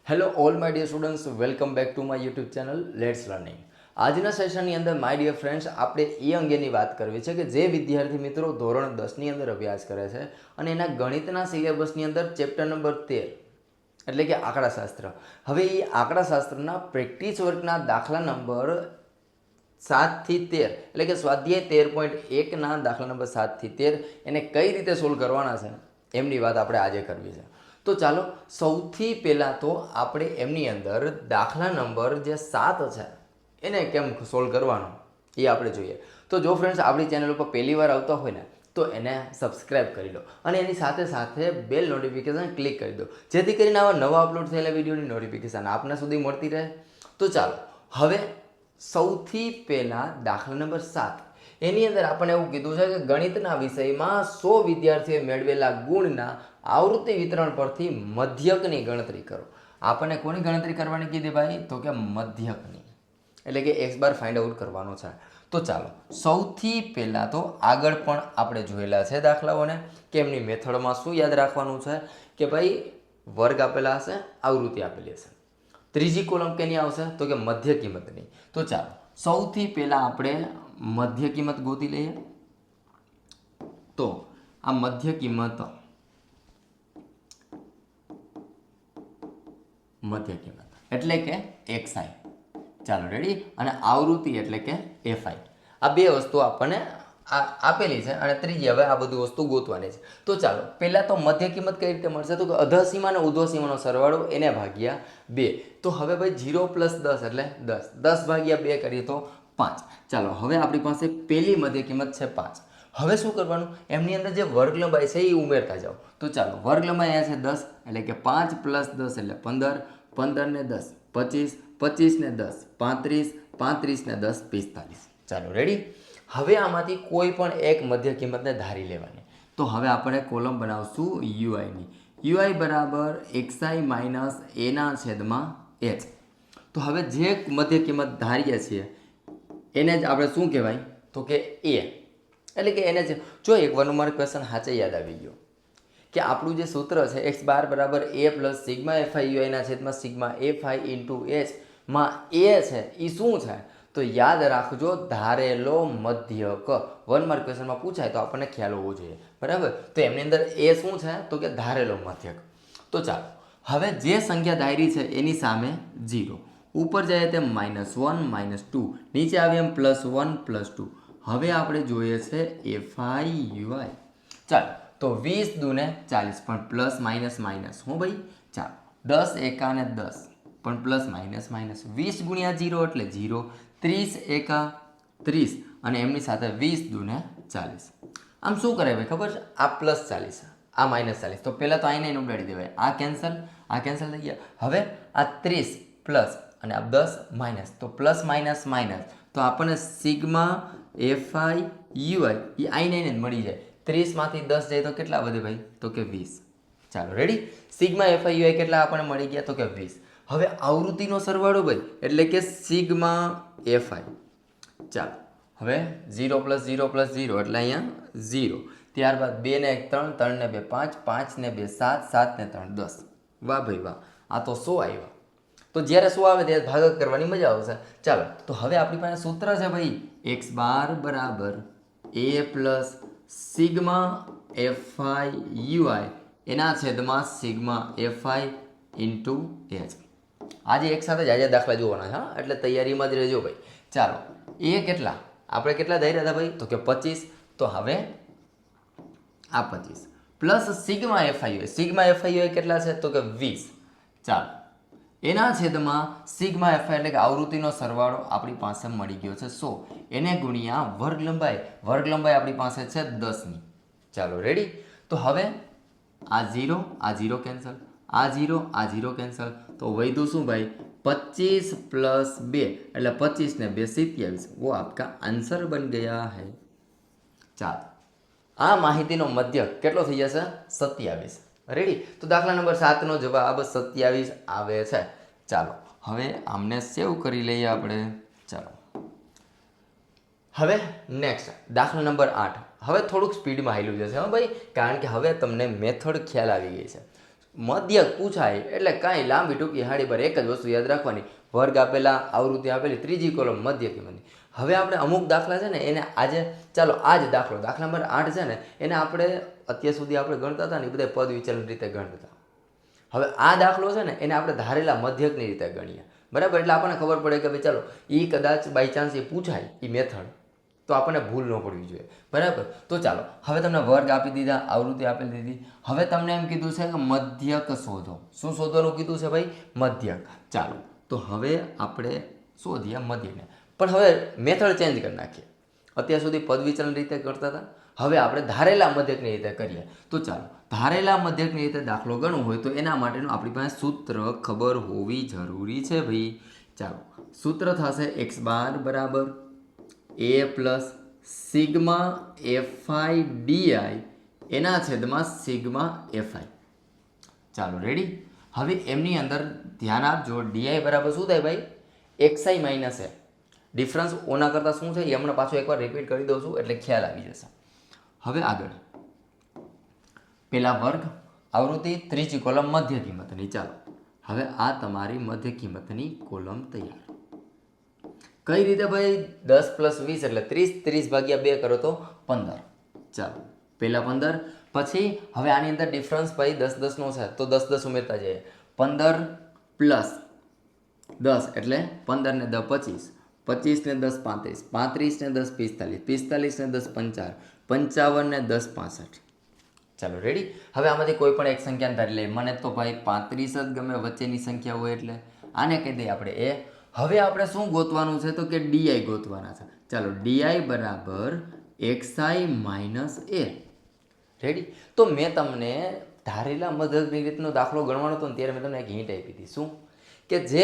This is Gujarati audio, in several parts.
Hello all my dear students, welcome back to my YouTube channel let's learning. આજના સેશનની અંદર માય ડિયર ફ્રેન્ડ્સ આપણે એ અંગેની વાત કરવી છે કે જે વિદ્યાર્થી મિત્રો ધોરણ 10ની અંદર અભ્યાસ કરે છે અને એના ગણિતના સિલેબસની અંદર ચેપ્ટર નંબર 13 એટલે કે આંકડાશાસ્ત્ર. હવે એ આંકડાશાસ્ત્રના પ્રેક્ટિસ વર્કના દાખલા નંબર 7 થી 13 એટલે કે સ્વાધ્યાય 13.1ના દાખલા નંબર 7 થી 13 એને કઈ રીતે સોલ્વ કરવાના છે એમની વાત આપણે આજે કરવી છે. તો ચાલો સૌથી પહેલાં તો આપણે એમની અંદર દાખલા નંબર જે 7 છે એને કેમ સોલ્વ કરવાનો એ આપણે જોઈએ. તો જો ફ્રેન્ડ્સ આપણી ચેનલ ઉપર પહેલી વાર આવતા હોય ને તો એને સબસ્ક્રાઈબ કરી લો અને એની સાથે સાથે બેલ નોટિફિકેશન ક્લિક કરી દો, જેથી કરીને આવા નવા અપલોડ થયેલા વિડીયોની નોટિફિકેશન આપના સુધી મળતી રહે. તો ચાલો હવે સૌથી પહેલાં દાખલા નંબર 7 એની અંદર આપણને એવું કીધું છે કે ગણિતના વિષયમાં 100 વિદ્યાર્થીઓએ મેળવેલા ગુણના આવૃત્તિ વિતરણ પરથી મધ્યકની ગણતરી કરો. આપણને કોની ગણતરી કરવાની કીધી ભાઈ? તો કે મધ્યકની, એટલે કે x બાર ફાઇન્ડ આઉટ કરવાનો છે. તો ચાલો સૌથી પહેલાં તો આગળ પણ આપણે જોયેલા છે દાખલાઓને કે એમની મેથડમાં શું યાદ રાખવાનું છે કે ભાઈ વર્ગ આપેલા હશે, આવૃત્તિ આપેલી હશે. ત્રીજી કોલમ કેની આવશે? તો કે મધ્ય કિંમતની. તો ચાલો સૌથી પહેલાં આપણે મધ્ય કિંમત ગોતી લઈએ. તો આ મધ્ય કિંમત એટલે કે xi. ચાલો રેડી. અને આવૃત્તિ એટલે કે fi. આ બે વસ્તુ આપણને આપેલી છે અને ત્રીજી હવે આ બધી વસ્તુ ગોતવાની છે. તો ચાલો પહેલાં તો મધ્ય કિંમત કઈ રીતે મળશે? તો કે અધસીમા અને ઉધ્વસીમાનો સરવાળો એને ભાગ્યા 2. તો હવે ભાઈ 0 + 10 એટલે 10. 10 ભાગ્યા 2 કરીએ તો 5. ચાલો હવે આપણી પાસે પહેલી મધ્ય કિંમત છે 5. હવે શું કરવાનું? એમની અંદર જે વર્ગ લંબાઈ છે એ ઉમેરતા જાઓ. તો ચાલો વર્ગ લંબાઈ અહીંયા છે 10 એટલે કે 5 + 10 એટલે 15, 15 ને 10 25, 25 ને 10 35, 35 ને 10 45. ચાલો રેડી. હવે આમાંથી કોઈ પણ એક મધ્ય કિંમતને ધારી લેવાની. તો હવે આપણે કોલમ બનાવશું uiની. ui બરાબર xi માઇનસ એના છેદમાં h. તો હવે જે મધ્ય કિંમત ધારીએ છીએ એને જ આપણે શું કહેવાય? તો કે a. એટલે કે એને જ જો એકવાર મારે ક્વેશ્ચન સાચે યાદ આવી ગયો કે આપણું જે સૂત્ર છે x બાર બરાબર a પ્લસ સિગ્મા fi uiના છેદમાં સિગ્મા fi ઇન્ટુ h માં a છે એ શું છે? તો યાદ રાખજો ધારેલો મધ્યક. 1 માર્ક ક્વેશ્ચનમાં પૂછાય તો આપણને ખ્યાલ હોવો જોઈએ, બરાબર? તો એમની અંદર એ શું છે? તો કે ધારેલો મધ્યક. તો ચાલો હવે જે સંખ્યા ધારી છે એની સામે 0, ઉપર જાય તેમ -1 -2, નીચે આવે એમ +1 +2. હવે આપણે જોઈએ છે fi ui. ચાલો તો 20 દુને 40 પણ પ્લસ માઇનસ માઇનસ હું ભાઈ. ચાલો 10 એકા ને 10 પણ પ્લસ માઇનસ માઇનસ. 20 ગુણ્યા 0 એટલે 0, 30 એકા 30 અને એમની સાથે 20 દુને 40. આમ શું કરે ભાઈ ખબર છે? આ +40 આ -40. તો પહેલાં તો આને ઉડાડી દેવાય. આ કેન્સલ થઈ ગયા. હવે આ 30 પ્લસ અને આ 10 માઇનસ. તો પ્લસ માઇનસ માઇનસ. તો આપણને સિગ્મા fi ui એ આઈને જ મળી જાય. 30 માંથી 10 જાય તો કેટલા વધે ભાઈ? તો કે 20. ચાલો રેડી. સિગ્મા fi ui કેટલા આપણને મળી ગયા? તો કે 20. હવે આવૃત્તિનો સરવાળો ભાઈ એટલે કે સિગ્મા fi. ચાલો હવે 0 + 0 + 0 એટલે અહીંયા 0. ત્યારબાદ 2 ને 1 3, 3 ને 2 5, 5 ને 2 7, 7 ને 3 10. વાહ ભાઈ વાહ, આ તો 100 આવ્યા. તો જ્યારે 100 આવે ત્યારે ભાગાકાર કરવાની મજા આવશે. ચાલો તો હવે આપણી પાસે સૂત્ર છે ભાઈ x બાર બરાબર a plus sigma fi ui એના છેદમાં સિગ્મા fi ઇન્ટુ h. આજે એક સાથે જ આજે દાખલા જોવાના છે, એટલે તૈયારીમાં જ રહેજો ભાઈ. ચાલો એ કેટલા આપણે કેટલા ધાર્યા હતા ભાઈ? તો કે 25. તો હવે આ 25 plus sigma fi ui. Sigma fi ui કેટલા છે? તો કે 20. ચાલો એના છેદમાં સિગ્મા fi એટલે કે આવૃત્તિનો સરવાળો આપણી પાસે મળી ગયો છે 100. એને ગુણ્યા વર્ગ લંબાઈ. વર્ગ લંબાઈ આપણી પાસે છે 10ની. ચાલો રેડી. તો હવે આ 0 આ 0 કેન્સલ, આ 0 આ 0 કેન્સલ. તો વધ્યું શું ભાઈ? 25 + 2 એટલે 25 ને 2 27. वो आपका आंसर बन गया है. ચાલો આ માહિતીનો મધ્યક કેટલો થઈ જશે? 27. રેડી. તો દાખલા નંબર 7નો જવાબ 27 આવે છે. ચાલો હવે આમને સેવ કરી લઈએ આપણે. ચાલો હવે નેક્સ્ટ દાખલા નંબર 8. હવે થોડુંક સ્પીડમાં હાલ્યું જશે હા ભાઈ, કારણ કે હવે તમને મેથડ ખ્યાલ આવી ગઈ છે. મધ્યક પૂછાય એટલે કાંઈ લાંબી ટૂંકી હાડી પર એક જ વસ્તુ યાદ રાખવાની, વર્ગ આપેલા, આવૃત્તિ આપેલી, ત્રીજી કોલમ મધ્ય કિંમતની. હવે આપણે અમુક દાખલા છે ને એને આજે, ચાલો આ જ દાખલા નંબર 8 છે ને એને આપણે અત્યાર સુધી આપણે ગણતા હતા ને એ બધા પદ વિચલન રીતે ગણતા હતા. હવે આ દાખલો છે ને એને આપણે ધારેલા મધ્યકની રીતે ગણીએ, બરાબર? એટલે આપણને ખબર પડે કે ભાઈ ચાલો એ કદાચ બાય ચાન્સ એ પૂછાય એ મેથડ, તો આપણને ભૂલ ન પડવી જોઈએ, બરાબર? તો ચાલો હવે તમને વર્ગ આપી દીધા, આવૃત્તિ આપી દીધી. હવે તમને એમ કીધું છે કે મધ્યક શોધો. શું શોધવાનું કીધું છે ભાઈ? મધ્યક. ચાલો તો હવે આપણે શોધીએ મધ્યકને, પણ હવે મેથડ ચેન્જ કરી નાખીએ. અત્યાર સુધી પદ વિચલન રીતે કરતા હતા, હવે આપણે ધારેલા મધ્યકની રીતે કરીએ. તો ચાલો ધારેલા મધ્યકની રીતે દાખલો ગણવો હોય તો એના માટેનું આપણી પાસે સૂત્ર ખબર હોવી જરૂરી છે ભાઈ. ચાલો સૂત્ર થશે x બાર બરાબર a plus sigma FI DI એના છેદમાં સિગ્મા એફઆઈ. ચાલો રેડી. હવે એમની અંદર ધ્યાન આપજો, ડીઆઈ બરાબર શું થાય ભાઈ? એક્સઆઈ માઇનસ એ. ડિફરન્સ ઓના કરતાં શું છે એ હમણાં પાછું એકવાર રિપીટ કરી દઉં છું એટલે ખ્યાલ આવી જશે. હવે આગળ પેલા વર્ગ, આવૃત્તિ, ત્રીજી કોલમ મધ્ય કિંમતની. ચાલો હવે આ તમારી મધ્ય કિંમતની કોલમ તૈયાર. કઈ રીતે ભાઈ? 10 + 20 એટલે 30, 30 ભાગ્યા 2 કરો તો 15. ચાલો પહેલા 15, પછી હવે આની અંદર ડિફરન્સ ભાઈ 10 10 નો છે તો 10 10 ઉમેરતા જઈએ. 15 + 10 એટલે 15 ને 10 25, 25 ને 10 35, 35 ને 10 45, 45 ને 10 55, 55 ને 10 65. ચાલો રેડી. હવે આમાંથી કોઈ પણ એક સંખ્યાને ધારી લઈએ. મને તો ભાઈ 35 જ ગમે, વચ્ચેની સંખ્યા હોય એટલે આને કહી દઈએ આપણે એ. હવે આપણે શું ગોતવાનું છે તો કે ડીઆઈ ગોતવાના છે. ચાલો ડીઆઈ બરાબર એક્સઆઈ માઇનસ એ. રેડી. તો મેં તમને ધારેલા મધ્યકની રીતનો દાખલો ગણવાનો હતો ને ત્યારે મેં તમને એક હિન્ટ આપી હતી. શું? કે જે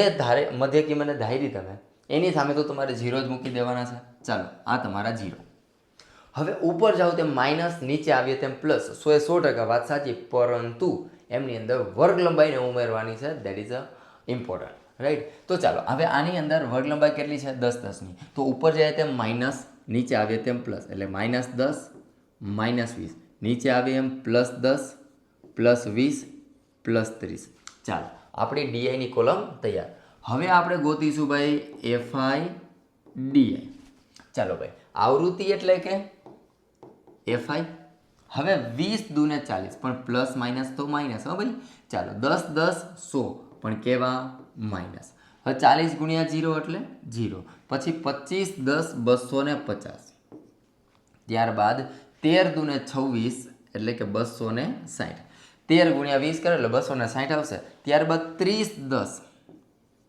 મધ્ય કિંમતને ધારી તમે એની સામે તો તમારે 0 જ મૂકી દેવાના છે. ચાલો આ તમારા 0. હવે ઉપર જાઓ તેમ માઇનસ, નીચે આવીએ તેમ પ્લસ. 100% વાત સાચી, પરંતુ એમની અંદર વર્ગ લંબાઈને ઉમેરવાની છે. That is a important, right? તો ચાલો હવે આની અંદર વર્ગ લંબાઈ કેટલી છે? 10 10ની. તો ઉપર જાય તેમ માઇનસ, નીચે આવીએ તેમ પ્લસ, એટલે -10 -20. નીચે આવીએ એમ +10 +20 +30. ચાલો આપણી ડીઆઈની કોલમ તૈયાર. હવે આપણે ગોતીશું ભાઈ એફઆઈ ડીઆઈ. ચાલો ભાઈ આવૃત્તિ એટલે કે એફઆઈ. હવે 20 દૂને 40, પણ પ્લસ માઇનસ તો માઇનસ. હા ભાઈ ચાલો 10 10 100, પણ કેવા? માઇનસ. હવે 40 ગુણ્યા 0 એટલે 0, પછી 25 10 250. ત્યારબાદ 13 દૂને 26 એટલે કે 260. 13 ગુણ્યા 20 કરે એટલે 260 આવશે. ત્યારબાદ 30 10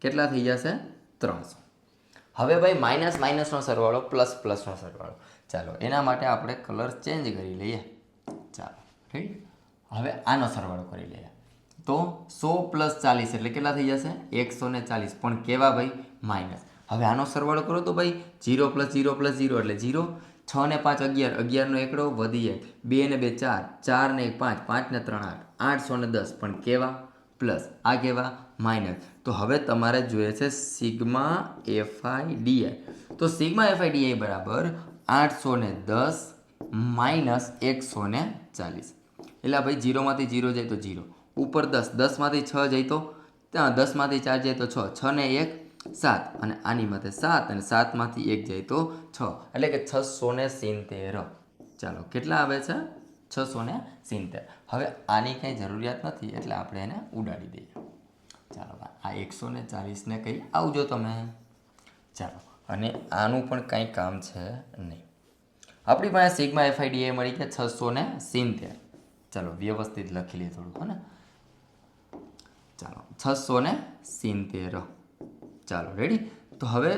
કેટલા થઈ જશે? 300. હવે ભાઈ માઇનસ માઇનસનો સરવાળો, પ્લસ પ્લસનો સરવાળો. ચાલો એના માટે આપણે કલર ચેન્જ કરી લઈએ. ચાલો રાઈટ. હવે આનો સરવાળો કરી લઈએ તો 100 + 40 એટલે કેટલા થઈ જશે? 140, પણ કેવા ભાઈ? માઇનસ. હવે આનો સરવાળો કરો તો ભાઈ 0 + 0 + 0 એટલે 0. 6 ને 5 11, 11 નો એકડો વધી 2 ને 2 4, 4 ને 1 5, 5 ને 3 8, 810, પણ કેવા? પ્લસ. આ કેવા? માઇનસ. તો હવે તમારે જોઈએ છે સિગ્મા એફઆઈ ડીઆઈ. તો સિગ્મા એફઆઈ ડીઆઈ બરાબર 810 માઇનસ 140. એટલે ભાઈ 0 માંથી 0 જાય તો 0, ઉપર 10, 10 માંથી 6 જાય તો 10 માંથી 4 જાય તો 6, 6 ને 1 7, અને આની માથે 7, અને 7 માંથી 1 જાય તો 6, એટલે કે 670. ચાલો કેટલા આવે છે? 670. હવે આની કંઈ જરૂરિયાત નથી એટલે આપણે એને ઉડાડી દઈએ. ચાલો આ 140 ને કંઈ આવજો તમે. ચાલો અને આનું પણ કાંઈ કામ છે નહીં. આપણી પાસે સિગ્મા એફઆઈડીએ મળી ગયા 670. ચાલો વ્યવસ્થિત લખી લઈએ થોડું, હે ને? ચાલો 670. ચાલો રેડી. તો હવે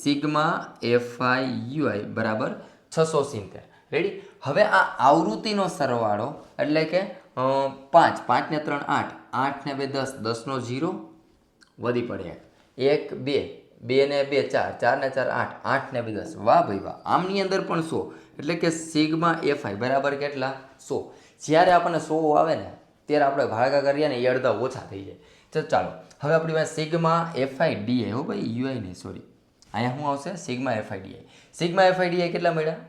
સિગ્મા એફઆઈ યુઆઈ બરાબર 670. રેડી. હવે આ આવૃત્તિનો સરવાળો એટલે કે 5, 5 ને 3 8, 8 ને 2 10, 10 નો 0 વધી પડે 1 2, 2 ને 2 4, 4 ને 4 8, 8 ને 2 10. વાહ ભાઈ વાહ. આમની અંદર પણ 100, એટલે કે સિગ્મા એફઆઈ બરાબર કેટલા? 100. જ્યારે આપણને 100 આવે ને ત્યારે આપણે ભાગા કરીએ ને એ અડધા ઓછા થઈ જાય. તો ચાલો હવે આપણી પાસે સિગ્મા એફઆઈ ડીઆઈ, હો ભાઈ યુઆઈ નહીં, સોરી, અહીંયા શું આવશે? Sigma FI DI. Sigma FI DI કેટલા મળ્યા?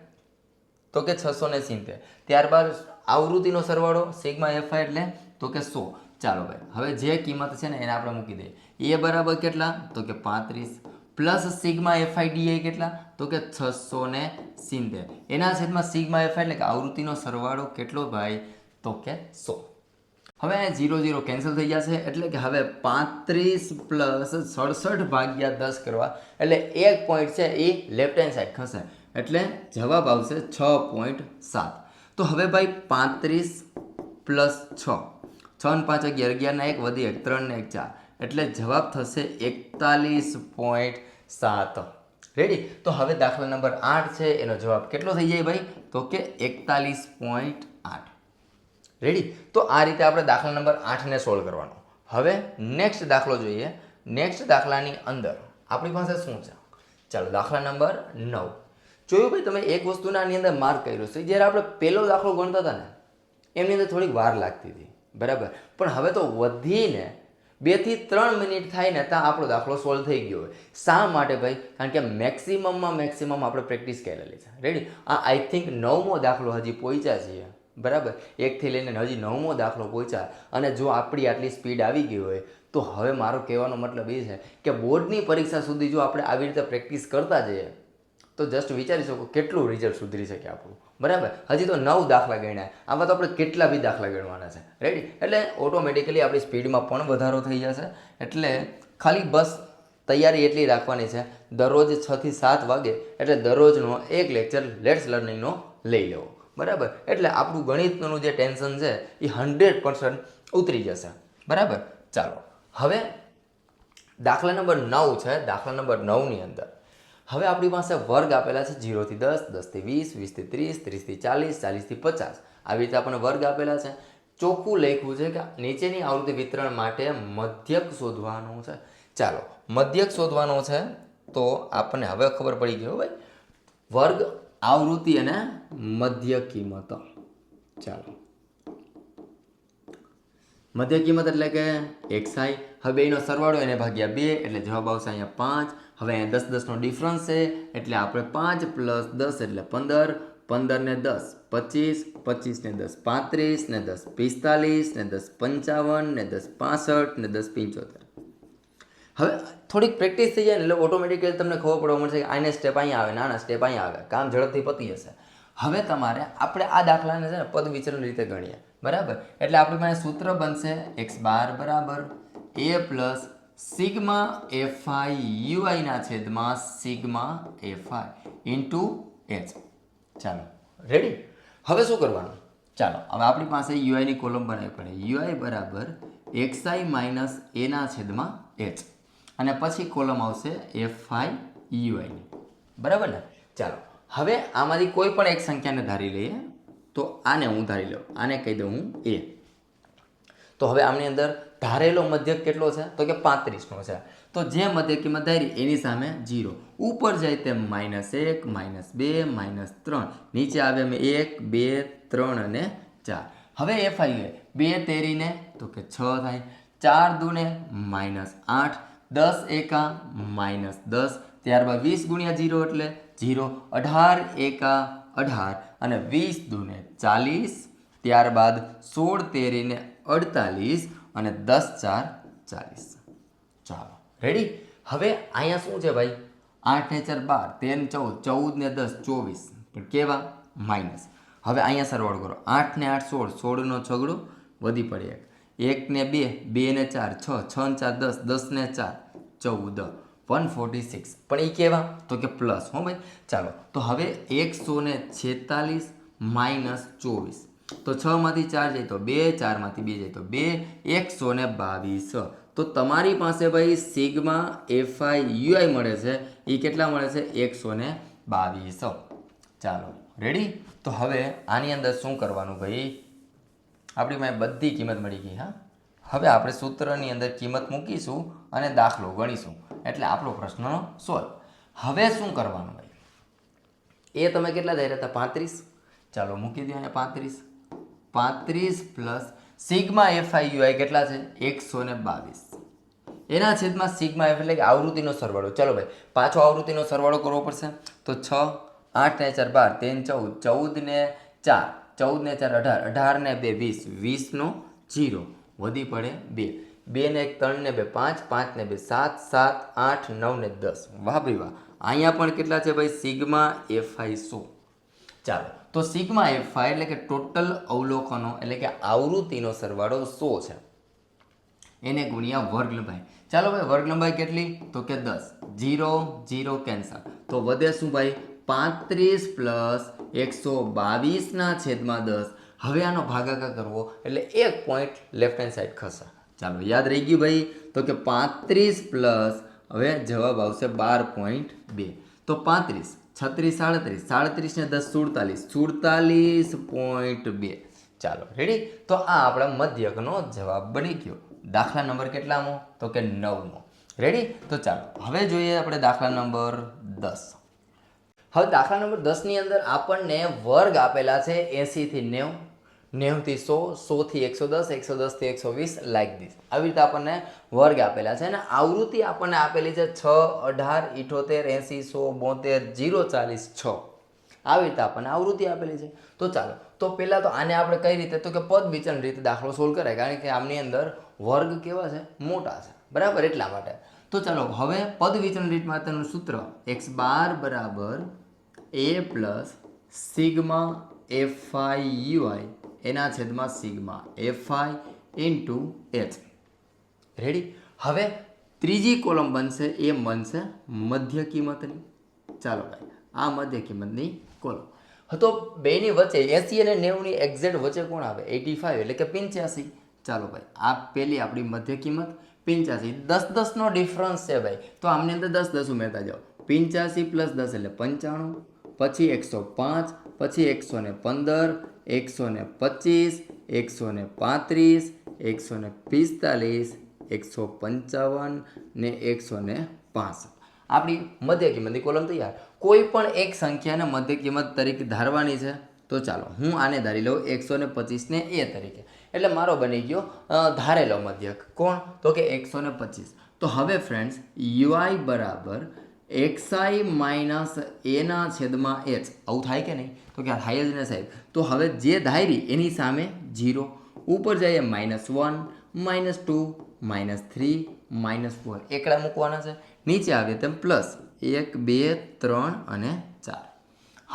તો કે 670. ત્યારબાદ આવૃત્તિનો સરવાળો સિગ્મા એફઆઈ એટલે તો કે 100. ચાલો ભાઈ હવે જે કિંમત છે ને એને આપણે મૂકી દઈએ. એ બરાબર કેટલા? તો કે 35 પ્લસ સિગ્મા એફઆઈ ડીઆઈ કેટલા? તો કે 670. એના છેદમાં સિગ્મા એફઆઈ એટલે કે આવૃત્તિનો સરવાળો કેટલો ભાઈ? તો કે 100. હવે 0 0 કેન્સલ થઈ જશે એટલે કે હવે 35 પ્લસ 67 ભાગ્યા 10 કરવા એટલે એક પોઈન્ટ છે એ લેફ્ટ હેન્ડ સાઈડ ખસે એટલે જવાબ આવશે 6.7. તો હવે ભાઈ 35 પ્લસ 6 6 ને 5 11 11 ને 1 વધી 1 3 ને 1 4 એટલે જવાબ થશે 41.7. રેડી? તો હવે દાખલા નંબર 8 છે એનો જવાબ કેટલો થઈ જાય ભાઈ? તો કે 41.8. રેડી? તો આ રીતે આપણે દાખલા નંબર 8 ને સોલ્વ કરવાનો. હવે નેક્સ્ટ દાખલો જોઈએ. નેક્સ્ટ દાખલાની અંદર આપણી પાસે શું છે? ચાલો દાખલા નંબર 9 જોયું ભાઈ તમે એક વસ્તુના આની અંદર માર્ક કર્યો છે. જ્યારે આપણે પહેલો દાખલો ગણતા હતા ને એમની અંદર થોડીક વાર લાગતી હતી, બરાબર, પણ હવે તો વધીને 2 થી 3 મિનિટ થાય ને ત્યાં આપણો દાખલો સોલ્વ થઈ ગયો હોય. શા માટે ભાઈ? કારણ કે મેક્સિમમ આપણે પ્રેક્ટિસ કરેલી છે. રેડી? આ આઈ થિંક 9મો દાખલો હજી પહોંચ્યા છીએ, બરાબર, 1 થી લઈને હજી 9મો દાખલો પહોંચ્યા. અને જો આપણી આટલી સ્પીડ આવી ગઈ હોય તો હવે મારો કહેવાનો મતલબ એ છે કે બોર્ડની પરીક્ષા સુધી જો આપણે આવી રીતે પ્રેક્ટિસ કરતા જઈએ તો જસ્ટ વિચારી શકો કેટલું રિઝલ્ટ સુધરી શકે આપણું, બરાબર. હજી તો 9 દાખલા ગણ્યા, આમાં તો આપણે કેટલા બી દાખલા ગણવાના છે. રેડી? એટલે ઓટોમેટિકલી આપણી સ્પીડમાં પણ વધારો થઈ જશે. એટલે ખાલી બસ તૈયારી એટલી રાખવાની છે, દરરોજ 6 થી 7 વાગે એટલે દરરોજનો એક લેક્ચર લેટ્સ લર્નિંગનો લઈ લેવો, બરાબર. એટલે આપણું ગણિતનું જે ટેન્શન છે એ 100% ઉતરી જશે, બરાબર. ચાલો હવે દાખલા નંબર 9 છે. દાખલા નંબર 9ની અંદર હવે આપણી પાસે વર્ગ આપેલા છે 0 થી 10, 10 થી 20, 20 થી 30, 30 થી 40, 40 થી 50. આવી રીતે આપણને વર્ગ આપેલા છે. ચોખ્ખું લખ્યું છે કે નીચેની આવૃત્તિ વિતરણ માટે મધ્યક શોધવાનું છે. ચાલો મધ્યક શોધવાનો છે તો આપણને હવે ખબર પડી ગઈ ભાઈ, વર્ગ, આવૃત્તિ અને મધ્ય કિંમત. ચાલો મધ્ય કિંમત એટલે કે xi. હવે બેનો સરવાળો એને ભાગ્યા 2 એટલે જવાબ આવશે અહીંયા 5. હવે અહીંયા 10 10નો ડિફરન્સ છે એટલે આપણે 5 પ્લસ 10 એટલે 15, 15 ને 10 25, 25 ને 10 35 ને 10 45 ને 10 55 ને 10 65 ને 10 75. હવે થોડીક પ્રેક્ટિસ થઈ જાય ને એટલે ઓટોમેટિકલી તમને ખબર પડવા મળશે કે આને સ્ટેપ અહીંયા આવે, નાના સ્ટેપ અહીંયા આવે, કામ ઝડપથી પતી જશે. હવે તમારે આપણે આ દાખલાને છે ને પદ વિચરણ રીતે ગણીએ, બરાબર. એટલે આપણી પાસે સૂત્ર બનશે x બાર બરાબર a પ્લસ સિગ્મા એફઆઈ યુઆઈના છેદમાં સિગ્મા એફઆઈ ઇન્ટુ એચ. ચાલો રેડી? હવે શું કરવાનું? ચાલો હવે આપણી પાસે યુઆઈની કોલમ બનાવી પડે. યુઆઈ બરાબર એક્સઆઈ માઇનસ એના છેદમાં એચ અને પછી કોલમ આવશે એફઆઈ યુઆઈની, બરાબર ને? ચાલો હવે આમાંથી કોઈ પણ એક સંખ્યાને ધારી લઈએ. તો આને હું ધારી લઉં, આને કહી દઉં હું a. તો હવે આમની અંદર ધારેલો મધ્યક કેટલો છે? તો કે 35નો છે. તો જે મધ્ય કિંમત ધારી એની સામે 0, ઉપર જાય તેમ -1, -2, -3, નીચે આવે એમ 1, 2, 3 અને 4. હવે એફઆઈ 2 તેરીને તો કે 6 થાય, 4 દૂને -8, 10 એકા -10, ત્યારબાદ 20 ગુણ્યા 0 એટલે 0, 18 એકા 18 અને 20 દૂને 40, ત્યારબાદ 16 તેરીને 48 અને 10 4 40. ચાલો રેડી? હવે અહીંયા શું છે ભાઈ? 8 ને 4 12, 13 14, 14 ને 10 24, પણ કેવા? માઇનસ. હવે અહીંયા સરવાળો કરો. 8 ને 8 16, 16નો છગડો વધી પડે 1, 1 ને 2, 2 ને 4 6, 6 ને 4 10, 10 ને 4 14, 146. પણ એ કેવા? તો કે પ્લસ. હો ભાઈ? ચાલો તો હવે 146 માઇનસ 24, તો 6 માંથી 4 જાય તો 2, 4 માંથી 2 જાય તો 2, 122. તો તમારી પાસે ભાઈ સિગ્મા એફઆઈ યુઆઈ મળે છે. એ કેટલા મળે છે? 122. ચાલો રેડી? તો હવે આની અંદર શું કરવાનું ભાઈ? આપણી પાસે બધી કિંમત મળી ગઈ. હા, હવે આપણે સૂત્રની અંદર કિંમત મૂકીશું અને દાખલો ગણીશું એટલે આપણો પ્રશ્નનો સોલ્વ. હવે શું કરવાનું ભાઈ? એ તમે કેટલા ધાર્યા હતા? 35. ચાલો મૂકી દો અહીંયા 35. 35 પ્લસ સિગ્મા એફઆઈ યુઆઈ કેટલા છે? 122. એના છેદમાં સિગ્મા એફ એટલે કે આવૃત્તિનો સરવાળો. ચાલો ભાઈ પાછો આવૃત્તિનો સરવાળો કરવો પડશે. તો 6, 8 ને 4 12, 13 14, 14 ને 4 14 ને 4 18, 18 ને 2 20, 20 નો 0, વધી પડે 2, 2 ને 1 3 ને 2 5, 5 ને 2 7, 7 8 9 ને 10. વાહ ભાઈ વાહ. અહીંયા પણ કેટલા છે ભાઈ? Sigma FI 100. ચાલો, તો સિગ્મા એફઆઈ એટલે કે ટોટલ અવલોકનો એટલે કે આવૃત્તિનો સરવાળો 100 છે, એને ગુણ્યા વર્ગ લંબાઈ. ચાલો ભાઈ, વર્ગ લંબાઈ કેટલી? તો કે 10. 0 0 કેન્સલ, તો વધે શું ભાઈ? 35 પ્લસ 122 ના છેદમાં 10. હવે આનો ભાગાકાર કરવો એટલે એક પોઈન્ટ લેફ્ટ હેન્ડ સાઈડ ખસે. ચાલો, યાદ રહી ગયું ભાઈ? તો કે 35 પ્લસ, હવે જવાબ આવશે 12.2. તો 35 36 37, 37 ને 10 47, 47.2. ચાલો રેડી. તો આ આપણા મધ્યકનો જવાબ બની ગયો. દાખલા નંબર કેટલામો? તો કે 9મો. રેડી. તો ચાલો હવે જોઈએ આપણે દાખલા નંબર 10. હવે દાખલા નંબર 10 ની અંદર આપણને વર્ગ આપેલા છે 80 થી 90, 90 થી 100, 100 થી 110, 110 થી 120, લાઈક ધીસ. આવી રીતે આપણને વર્ગ આપેલા છે અને આવૃત્તિ આપણને આપેલી છે 6, 18, 78, 80, 100, 72, 0, 40, 6. આવી રીતે આપણને આવૃત્તિ આપેલી છે. તો ચાલો, તો પહેલાં તો આને આપણે કઈ રીતે? તો કે પદ વિચલન રીતે દાખલો સોલ્વ કરાય, કારણ કે આમની અંદર વર્ગ કેવા છે? મોટા છે, બરાબર? એટલા માટે. તો ચાલો હવે પદ વિચલન રીત માટેનું સૂત્ર x બાર બરાબર a plus sigma FI UI એના છેદમાં sigma FI into H. Ready. હવે ત્રીજી કોલમ બનશે, એ બનશે મધ્ય કિંમતની. ચાલો ભાઈ, આ મધ્ય કિંમતની કોલમ. તો બેની વચ્ચે 80 અને 90ની એક્ઝેક્ટ વચ્ચે કોણ આવે? 85 એટલે કે 85. ચાલો ભાઈ, આ પેલી આપણી મધ્ય કિંમત 85. 10 10 નો ડિફરન્સ છે ભાઈ, તો આમની અંદર 10 10 ઉમેરતા જાઓ. 85 પ્લસ 10 એટલે 95, પછી 105, પછી 115, 125, 135, 145, 155 ને 165. આપણી મધ્ય કિંમતની કોલમ તૈયાર. કોઈ પણ એક સંખ્યાને મધ્ય કિંમત તરીકે ધારવાની છે. તો ચાલો હું આને ધારી લઉં 125 ને a તરીકે. એટલે મારો બની ગયો ધારેલો મધ્યક. કોણ? તો કે 125. તો હવે ફ્રેન્ડ્સ, યુઆઈ બરાબર એક્સઆઈ માઇનસ એના છેદમાં એચ. આવું થાય કે નહીં? તો કે થાય જ ને સાહેબ. તો હવે જે ધારી એની સામે 0, ઉપર જઈએ -1, -2, -3, -4, એકડા મૂકવાના છે. નીચે આવે તેમ પ્લસ 1 2 3 અને 4.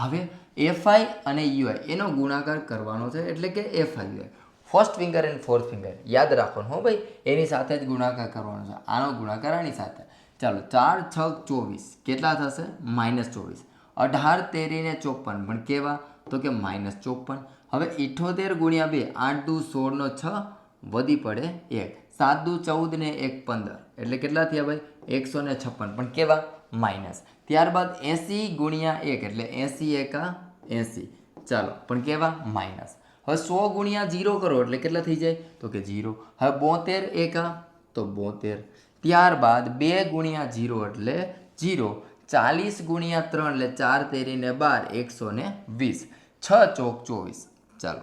હવે એફઆઈ અને યુઆઈ એનો ગુણાકાર કરવાનો છે, એટલે કે FI UI first finger and fourth finger યાદ રાખવાનું હો ભાઈ, એની સાથે જ ગુણાકાર કરવાનો છે. આનો ગુણાકાર આની સાથે. ચાલો, 4 6 24 કેટલા થશે? -24. 18 13 ને 54 પણ કેવા? તો કે -54. હવે 78 ગુણ્યા 2, 8 દુ 16 નો 6, વધી પડે 1, 7 દુ 14 ને 1 15, એટલે કેટલા થયા ભાઈ? 156 પણ કેવા? માઇનસ. ત્યારબાદ 80 ગુણ્યા 1 એટલે 80 એકા 80, ચાલો પણ કેવા? માઇનસ. હવે 100 ગુણ્યા 0 કરો એટલે કેટલા થઈ જાય? તો કે 0. હવે 72 એકા તો 72. ત્યારબાદ 2 ગુણ્યા 0 એટલે 0. 40 ગુણ્યા 3 એટલે 4 13 ને 12, 120. 6 ચોક 24. ચાલો,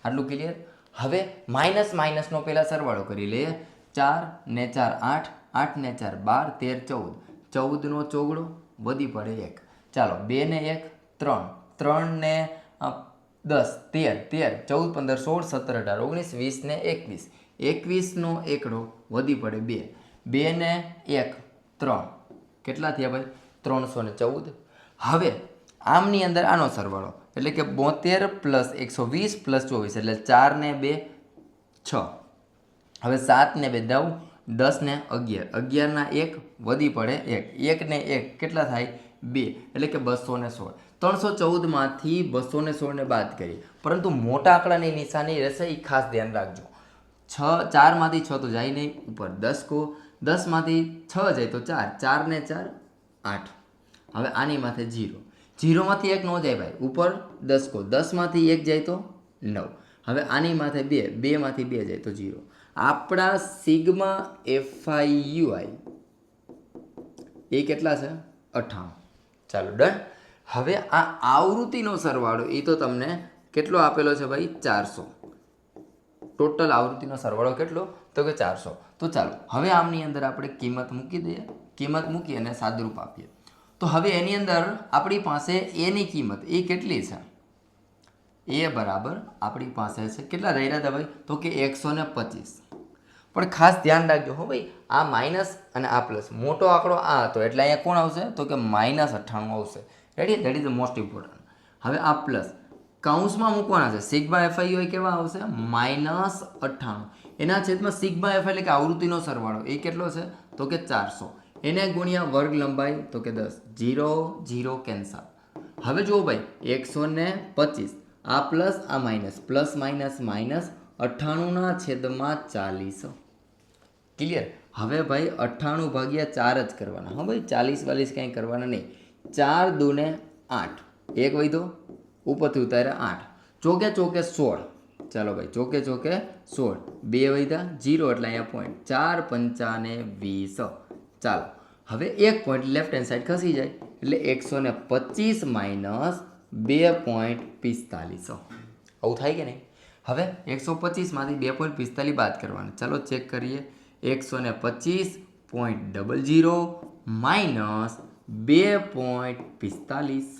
આટલું ક્લિયર. હવે માઇનસ માઇનસનો પહેલાં સરવાળો કરી લઈએ. 4 ને 4 8, 8 ને 4 12, 13 14, 14 નો ચોગડો વધી પડે 1. ચાલો, 2 ને 1 3, 3 ને 10 13, 14 15 16 17 18 19 20 ને 21, 21 નો એકડો વધી પડે 2. 2 ને 1 3, કેટલા થયા ભાઈ? 314. હવે આમની અંદર આનો સરવાળો એટલે કે 72 પ્લસ 120 પ્લસ 24 એટલે 4 ને 2 6. હવે 7 ને 2 9, 10 ને 11, 11 ના 1 વધી પડે 1, 1 ને 1 કેટલા થાય? 2, એટલે કે 216. 314 માંથી 216 ને બાદ કરીએ, પરંતુ મોટા આંકડાની નિશાની રહેશે, એ ખાસ ધ્યાન રાખજો. 4 માંથી 6 તો જાય નહીં, ઉપર 10 કહો, 10 માંથી 6 જાય તો 4, 4 ને 4 8. હવે આની માથે 0, 0 માંથી 1 ન જાય ભાઈ, ઉપર 10 કહો, 10 માંથી 1 જાય તો 9. હવે આની માથે 2, 2 માંથી 2 જાય તો 0. આપણા સિગ્મા એફઆઈ યુઆઈ એ કેટલા છે? 98. ચાલો ડન. હવે આ આવૃત્તિનો સરવાળો એ તો તમને કેટલો આપેલો છે ભાઈ? 400. ટોટલ આવૃત્તિનો સરવાળો કેટલો? તો કે 400. તો ચાલો હવે આમની અંદર આપણે કિંમત મૂકી દઈએ. કિંમત મૂકી અને સાદુરૂપ આપીએ. તો હવે એની અંદર આપણી પાસે એની કિંમત એ કેટલી છે? એ બરાબર આપણી પાસે છે કેટલા રહી રહ્યા હતા ભાઈ તો કે 125. પણ ખાસ ધ્યાન રાખજો હો ભાઈ, આ માઇનસ અને આ પ્લસ, મોટો આંકડો આ હતો એટલે અહીંયા કોણ આવશે તો કે -98 આવશે. Ready, that is the most important. હવે આ પ્લસ કૌંસમાં મૂકવાના છે, સિગ્મા એફઆઈ હોય કેવા આવશે -98, એના છેદમાં સિગ્મા એફ એટલે કે આવૃત્તિનો સરવાળો એ કેટલો છે તો કે 400, એને ગુણ્યા વર્ગ લંબાઈ તો કે 10, 0 0 કેન્સલ. હવે જુઓ ભાઈ 125, આ પ્લસ આ માઇનસ, પ્લસ માઇનસ માઇનસ 98 છેદમાં 40. ક્લિયર. હવે ભાઈ 98 ભાગ્યા 4 જ કરવાના. હા ભાઈ 40 40 કંઈ કરવાના નહીં. 4 દૂને 8, એક વધ્યો ઉપરથી ઉતાર્યા 8, ચોકે ચોકે 16. ચાલો ભાઈ ચોકે ચોકે 16, બે વધ્યા 0 એટલે અહીંયા પોઈન્ટ, 4 પંચા 20. ચાલો હવે એક પોઈન્ટ લેફ્ટ હેન્ડ સાઈડ ખસી જાય એટલે 125 માઇનસ 2.45. આવું થાય કે નહીં? હવે 125માંથી 2.45 બાદ કરવાના. ચાલો ચેક કરીએ. 125.00 માઇનસ 2.45.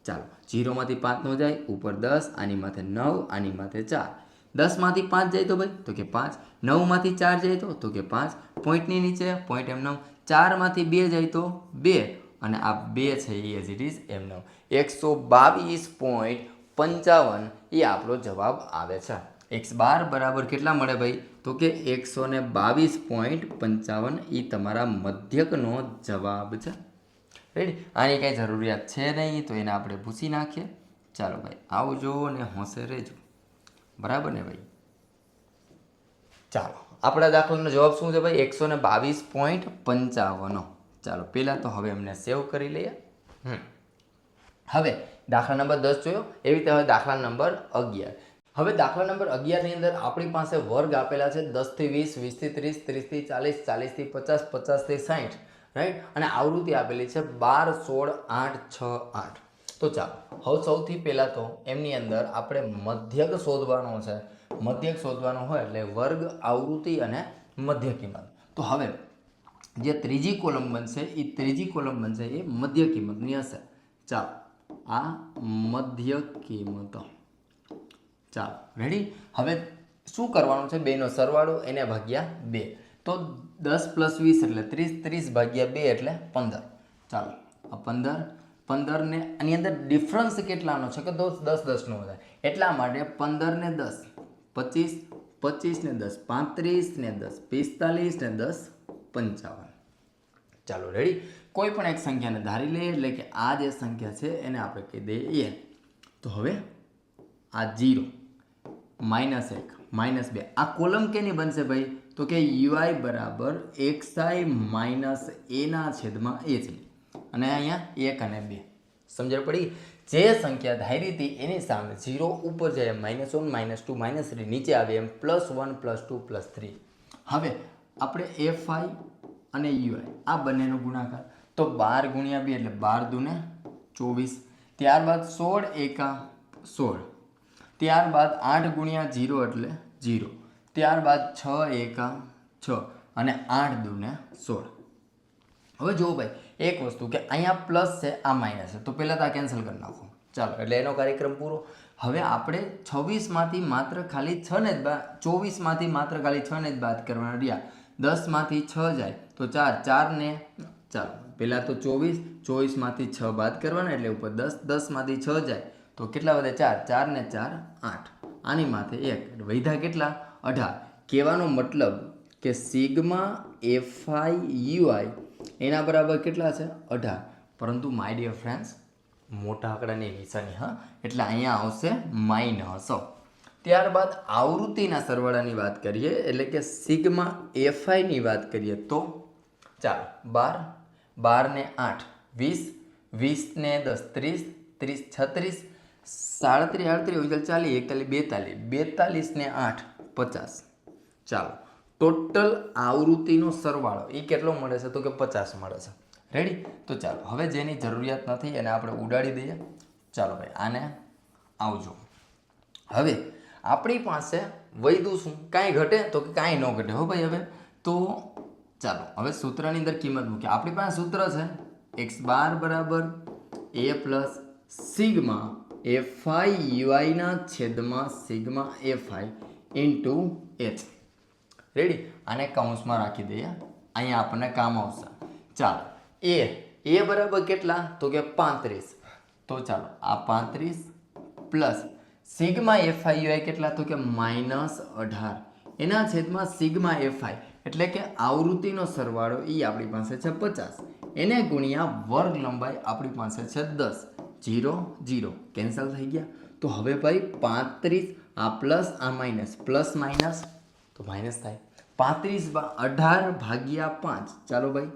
ચાલો 0માંથી 5 નો જાય ઉપર 10, આની માથે 9, આની માથે 4. 10માંથી 5 જાય તો ભાઈ તો કે 5, 9માંથી 4 જાય તો કે 5, પોઈન્ટની નીચે પોઈન્ટ એમ 9, 4માંથી 2 જાય તો 2, અને આ 2 છે એ એઝ ઇટ ઇઝ એમ 9. 122.55 એ આપણો જવાબ આવે છે. x બાર બરાબર કેટલા મળે ભાઈ તો કે 122.55 એ તમારા મધ્યકનો જવાબ છે. રેડી, આની કાંઈ જરૂરિયાત છે નહીં તો એને આપણે ભૂસી નાખીએ. ચાલો ભાઈ આવજો ને હોંશે રહેજો, બરાબર ને ભાઈ. ચાલો આપણા દાખલાનો જવાબ શું છે ભાઈ 122.55. ચાલો પહેલાં તો હવે એમને સેવ કરી લઈએ. હવે દાખલા નંબર 10 જોયો, એવી રીતે હવે દાખલા નંબર 11. હવે દાખલા નંબર 11 ની અંદર આપણી પાસે વર્ગ આપેલા છે 10 થી 20, 20 થી 30, 30 થી 40, 40 થી 50, 50 થી 60, રાઈટ, અને આવૃત્તિ આપેલી છે 12, 16, 8, 6, 8. તો ચાલો હવે સૌથી પહેલાં તો એમની અંદર આપણે મધ્યક શોધવાનો છે. મધ્યક શોધવાનો હોય એટલે વર્ગ, આવૃત્તિ અને મધ્ય કિંમત. તો હવે જે ત્રીજી કોલમ બનશે એ ત્રીજી કોલમ બનશે એ મધ્ય કિંમતની હશે. ચાલો આ મધ્ય કિંમત. ચાલો રેડી. હવે શું કરવાનું છે? બેનો સરવાળો એને ભાગ્યા 2. તો 10 + 20 એટલે 30, 30 ભાગ્યા 2 એટલે 15. ચાલો આ 15 ને આની અંદર ડિફરન્સ કેટલાનો છે કે 10 10 નો વધારે, એટલા માટે 15 ને 10 25, 25 ને 10 35 ને 10 45 ને 10 55. ચાલો રેડી. કોઈ પણ એક સંખ્યાને ધારી લઈએ એટલે કે આ જે સંખ્યા છે એને આપણે કહી દઈએ a. તો હવે આ 0 -1 -2 આ કોલમ કેની બનશે ભાઈ તો કે ui બરાબર xi માઇનસ a ના છેદમાં a છે, અને અહીંયા 1 અને 2 સમજણ પડી. જે સંખ્યા ધારી હતી એની સામે 0 ઉપર જાય -1 -2 -3 નીચે આવે એમ +1 +2 +3. હવે આપણે fi અને ui આ બંનેનો ગુણાકાર, તો 12 ગુણ્યા 2 એટલે 12 દૂને 24, ત્યારબાદ 16 એકા 16, ત્યારબાદ 8 ગુણ્યા 0 એટલે 0, ત્યારબાદ 6 એકા 6 અને 8 દૂને 16. હવે જુઓ ભાઈ એક વસ્તુ કે અહીંયા પ્લસ છે આ માઇનસ છે, તો પહેલાં તો આ કેન્સલ કરી નાખો. ચાલો એટલે એનો કાર્યક્રમ પૂરો. હવે આપણે 26માંથી માત્ર ખાલી 6 ને જ 24માંથી માત્ર ખાલી 6 ને જ બાદ કરવાના રહ્યા. 10માંથી 6 જાય તો 4, 4 ને ચાલો પહેલાં તો 24માંથી 6 બાદ કરવાના એટલે ઉપર 10, 10માંથી 6 જાય તો કેટલા વધે 4, 4 ને 4 8, આની માથે 1 વધ્યા કેટલા 18. કહેવાનો મતલબ કે સિગ્મા fi ui એના બરાબર કેટલા છે 18. પરંતુ માય ડિયર ફ્રેન્ડ્સ મોટા આંકડાની નિશાની, હા, એટલે અહીંયા આવશે માઇનસ. ત્યારબાદ આવૃત્તિના સરવાળાની વાત કરીએ એટલે કે સિગ્મા fi ની વાત કરીએ તો ચાલો 12, 12 ને 8 20, 20 ને 10 30, 30 36, 37 38 39 40 41 42 42 ને 8 50. ચાલો ટોટલ આવૃત્તિનો સરવાળો એ કેટલો મળે છે તો કે 50 મળે છે. રેડી. તો ચાલો હવે જેની જરૂરિયાત નથી એને આપણે ઉડાડી દઈએ. ચાલો ભાઈ આને આવજો. હવે આપણી પાસે વધ્યું શું? કાંઈ ઘટે તો કે કાંઈ ન ઘટે હો ભાઈ. હવે તો ચાલો હવે સૂત્રની અંદર કિંમત મૂકીએ. આપણી પાસે સૂત્ર છે x બાર બરાબર a પ્લસ સિગ્મા એફઆઈ યુઆઈના છેદમાં sigma FI into H. Ready? આને કૌંસમાં રાખી દઈએ, અહીંયા આપણને કામ આવશે. ચાલો, એ બરાબર કેટલા? તો કે 35. તો ચાલો આ 35 પ્લસ સિગ્મા એફઆઈ યુઆઈ કેટલા? તો કે -18 એના છેદમાં સિગ્મા એફઆઈ એટલે કે આવૃત્તિનો સરવાળો એ આપણી પાસે છે 50 એને ગુણ્યા વર્ગ લંબાઈ આપણી પાસે છે 10. 0 0 કેન્સલ થઈ ગયા. તો હવે ભાઈ 35 આ પ્લસ આ માઇનસ પ્લસ માઇનસ તો માઇનસ થાય. 18 ભાગ્યા 5. ચાલો ભાઈ,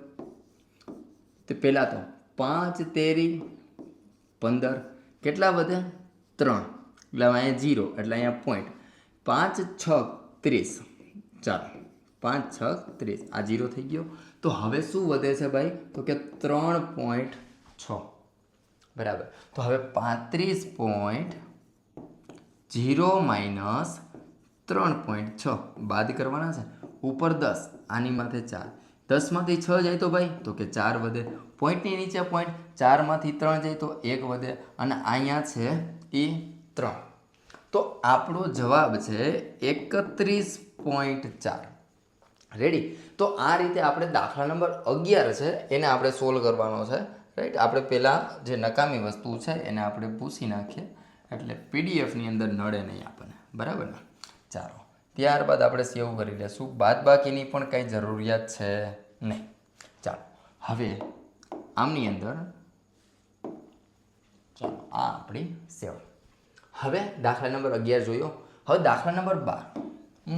તો પહેલાં તો 5 તેરી 15 કેટલા વધે? 3 એટલે અહીંયા 0 એટલે અહીંયા પોઈન્ટ. 5 6 30. ચાલો 5 6 30 આ 0 થઈ ગયો. તો હવે શું વધે છે ભાઈ? તો કે 3.6 બરાબર. તો હવે 35.0 માઇનસ 3.6 બાદ કરવાના છે. ઉપર 10 આની માથે 4 10માંથી 6 જાય તો ભાઈ તો કે 4 વધે. પોઈન્ટની નીચે પોઈન્ટ 4માંથી 3 જાય તો 1 વધે અને અહીંયા છે એ 3. તો આપણો જવાબ છે 31.4. રેડી? તો આ રીતે આપણે દાખલા નંબર 11 છે એને આપણે સોલ્વ કરવાનો છે. રાઈટ? આપણે પહેલાં જે નકામી વસ્તુ છે એને આપણે પૂછી નાખીએ એટલે પીડીએફની અંદર નડે નહીં આપણને. બરાબર ને? ચાલો, ત્યારબાદ આપણે સેવ કરી લઈશું. બાદબાકીની પણ કંઈ જરૂરિયાત છે નહીં. ચાલો હવે આમની અંદર ચાલો આ આપણી સેવ. હવે દાખલા નંબર 11 જોયો. હવે દાખલા નંબર 12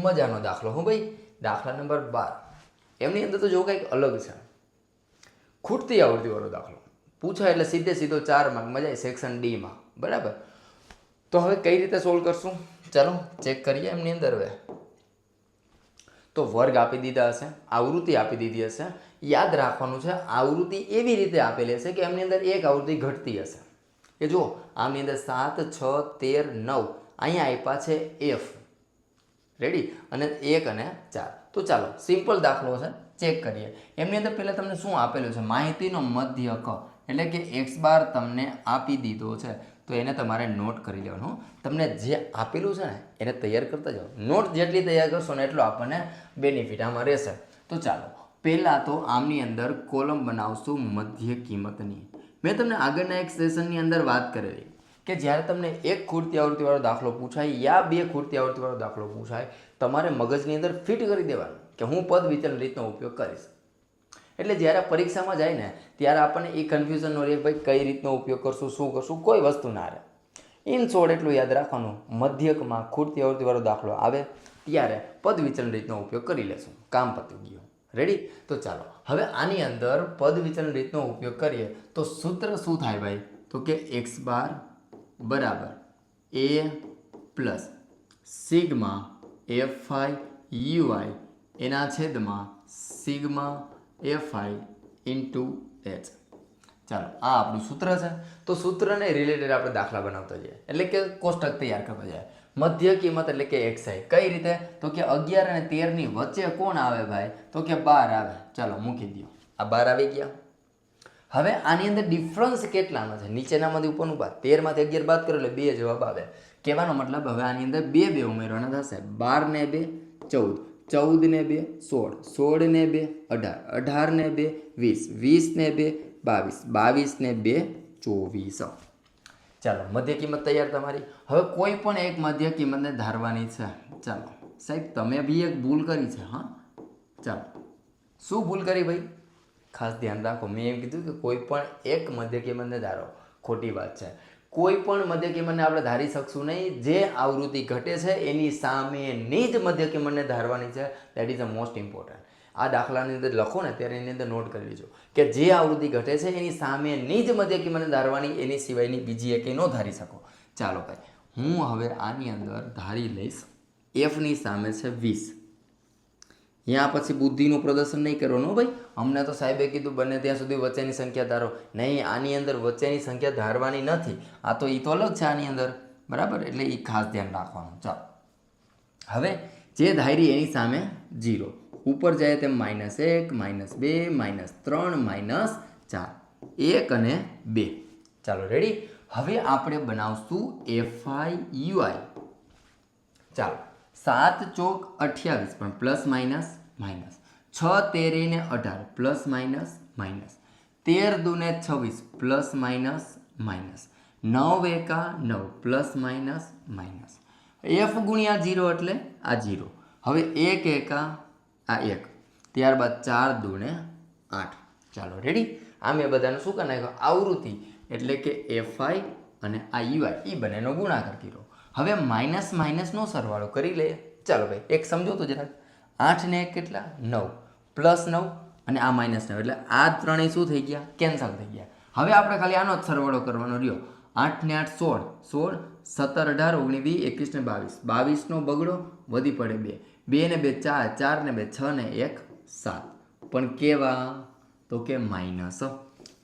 મજાનો દાખલો. હું ભાઈ દાખલા નંબર 12 એમની અંદર તો જો કંઈક અલગ છે. ખૂટતી આવૃત્તિવાળો દાખલો પૂછાય એટલે સીધો 4 માર્ક મજા આવે સેક્શન ડીમાં. બરાબર? તો હવે કઈ રીતે સોલ્વ કરશું? ચાલો ચેક કરીએ એમની અંદર. હવે તો વર્ગ આપી દીધા હશે, આવૃત્તિ આપી દીધી હશે. યાદ રાખવાનું છે આવૃત્તિ એવી રીતે આપેલી હશે કે એમની અંદર એક આવૃત્તિ ઘટતી હશે. કે જુઓ આમની અંદર 7 6 13 9 અહીંયા આપ્યા છે એફ. રેડી? અને 1 અને 4. તો ચાલો સિમ્પલ દાખલો છે, ચેક કરીએ. એમની અંદર પહેલાં તમને શું આપેલું છે? માહિતીનો મધ્યક એટલે કે એક્સ બાર તમને આપી દીધો છે. તો એને તમારે નોટ કરી લેવાનું. તમને જે આપેલું છે ને એને તૈયાર કરતા જાઓ. નોટ જેટલી તૈયાર કરશો ને એટલો આપણને બેનિફિટ આમાં રહેશે. તો ચાલો પહેલાં તો આમની અંદર કોલમ બનાવશું મધ્ય કિંમતની. મેં તમને આગળના એક સેશનની અંદર વાત કરેલી કે જ્યારે તમને એક ખૂટતી આવૃત્તિવાળો દાખલો પૂછાય યા 2 ખૂટતી આવૃત્તિવાળો દાખલો પૂછાય તમારે મગજની અંદર ફિટ કરી દેવાનું કે હું પદ વિચલન રીતનો ઉપયોગ કરીશ. એટલે જ્યારે પરીક્ષામાં જાય ને ત્યારે આપણને એ કન્ફ્યુઝન ન રહે ભાઈ કઈ રીતનો ઉપયોગ કરશું, શું કરશું, કોઈ વસ્તુ ના રહે. ઇન શોર્ટ એટલું યાદ રાખવાનું, મધ્યકમાં ખૂટતી આવૃત્તિવાળો દાખલો આવે ત્યારે પદ વિચલન રીતનો ઉપયોગ કરી લેશું. કામ પતી ગયું. રેડી? તો ચાલો હવે આની અંદર પદ વિચલન રીતનો ઉપયોગ કરીએ તો સૂત્ર શું થાય ભાઈ? તો કે એક્સ બાર બરાબર એ પ્લસ સિગ્મા એફઆઈ યુઆઈ એના છેદમાં સિગ્મા એફઆઈ ઇન્ટુ એચ. ચાલો આ આપણું સૂત્ર છે. તો સૂત્રને રિલેટેડ આપણે દાખલા બનાવતા જઈએ એટલે કે કોષ્ટક તૈયાર કરતા જાય. મધ્ય કિંમત એટલે કે એક્સઆઈ કઈ રીતે? તો કે 11 અને 13 ની વચ્ચે કોણ આવે ભાઈ? તો કે 12 આવે. ચાલો મૂકી દો. આ 12 આવી ગયા. હવે આની અંદર ડિફરન્સ કેટલાનો છે? નીચેનામાંથી ઉપરનું બાદ 13 માંથી 11 બાદ કરો એટલે 2 જવાબ આવે. કહેવાનો મતલબ હવે આની અંદર 2 ઉમેરવાના થશે. 12 ને 2 14, 14 ને 2 16, 16 ને 2 18, 18 ને 2 20, 20 ને 2 22, 22 ને 2 24. ચાલો મધ્ય કિંમત તૈયાર તમારી. હવે કોઈ પણ એક મધ્ય કિંમતને ધારવાની છે. ચાલો સાહેબ તમે બી એક ભૂલ કરી છે. હા ચાલો શું ભૂલ કરી ભાઈ? ખાસ ધ્યાન રાખો. મેં એમ કીધું કે કોઈ પણ એક મધ્ય કિંમતને ધારો. ખોટી વાત છે. કોઈ પણ મધ્ય કિંમતને આપણે ધારી શકશું નહીં. જે આવૃત્તિ ઘટે છે એની સામેની જ મધ્ય કિંમતને ધારવાની છે. That is the most important. આ દાખલાની અંદર લખો ને ત્યારે એની અંદર નોટ કરી લેજો કે જે આવૃત્તિ ઘટે છે એની સામેની જ મધ્ય કિંમતને ધારવાની, એની સિવાયની બીજી એકે ન ધારી શકો. ચાલો ભાઈ હું હવે આની અંદર ધારી લઈશ એફની સામે છે 20. ત્યાં પછી બુદ્ધિનું પ્રદર્શન નહીં કરવાનું ભાઈ. અમને તો સાહેબે કીધું બને ત્યાં સુધી વચ્ચેની સંખ્યા ધારો. નહીં, આની અંદર વચ્ચેની સંખ્યા ધારવાની નથી. આ તો એ તો અલગ છે આની અંદર. બરાબર? એટલે એ ખાસ ધ્યાન રાખવાનું. ચાલો હવે જે ધારી એની સામે 0 ઉપર જાય તેમ -1 -2 -3 -4 1 અને 2. ચાલો રેડી? હવે આપણે બનાવશું FI UI. ચાલો 7 ચોક 28 પણ પ્લસ માઇનસ માઇનસ, 6 13 ને 18 પ્લસ માઇનસ માઇનસ, 13 દુ ને 26 પ્લસ માઇનસ માઇનસ, 9 એકા 9 પ્લસ માઇનસ માઇનસ. F ગુણ્યા 0 એટલે આ 0. હવે 1 એકા આ 1, ત્યારબાદ 4 દુ ને 8. ચાલો રેડી. આ મેં બધાને શું કરી નાખ્યો? આવૃત્તિ એટલે કે FI અને આ UI એ બંનેનો ગુણાકાર કર્યો. હવે માઇનસ માઇનસનો સરવાળો કરી લઈએ. ચાલો ભાઈ એક સમજો તો જરાક. 8 ને 1 કેટલા? 9 પ્લસ 9 અને આ માઇનસ 9 એટલે આ ત્રણેય શું થઈ ગયા? કેન્સલ થઈ ગયા. હવે આપણે ખાલી આનો જ સરવાળો કરવાનો રહ્યો. 8 ને 8 16, 17 18 19 20 21 ને 22, 22નો બગડો વધી પડે 2, 2 ને 2 4, 4 ને 2 6 ને 1 7. પણ કેવા? તો કે માઇનસ.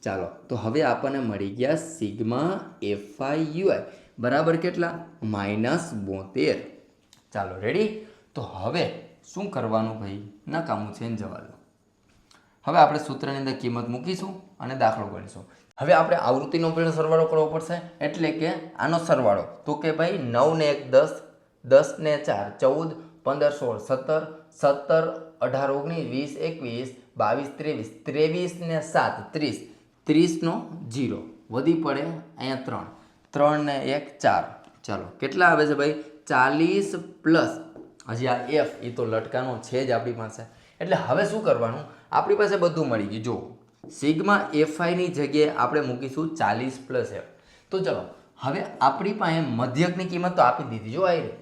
ચાલો તો હવે આપણને મળી ગયા સિગ્મા FI UI બરાબર કેટલા? -72. ચાલો રેડી. તો હવે શું કરવાનું ભાઈ? નકામું છે ને જવા દો. હવે આપણે સૂત્રની અંદર કિંમત મૂકીશું અને દાખલો ગણીશું. હવે આપણે આવૃત્તિનો પણ સરવાળો કરવો પડશે. એટલે કે આનો સરવાળો તો કે ભાઈ 9 ને 1 10, 10 ને 4 14, 15 16 17, 17 18 19 20 21 22 23 ને 7 30, 30નો 0 વધી પડે અહીંયા 3, 3 ને 1 4. ચાલો કેટલા આવે છે ભાઈ? 40 પ્લસ હજી આ F એ તો લટકાનો છે જ આપણી પાસે. એટલે હવે શું કરવાનું? આપણી પાસે બધું મળી ગયું. જો સિગ્મા FI ની જગ્યાએ આપણે મૂકીશું 40 પ્લસ F. તો ચલો હવે આપણી પાસે મધ્યકની કિંમત તો આપી દીધી. જો આવી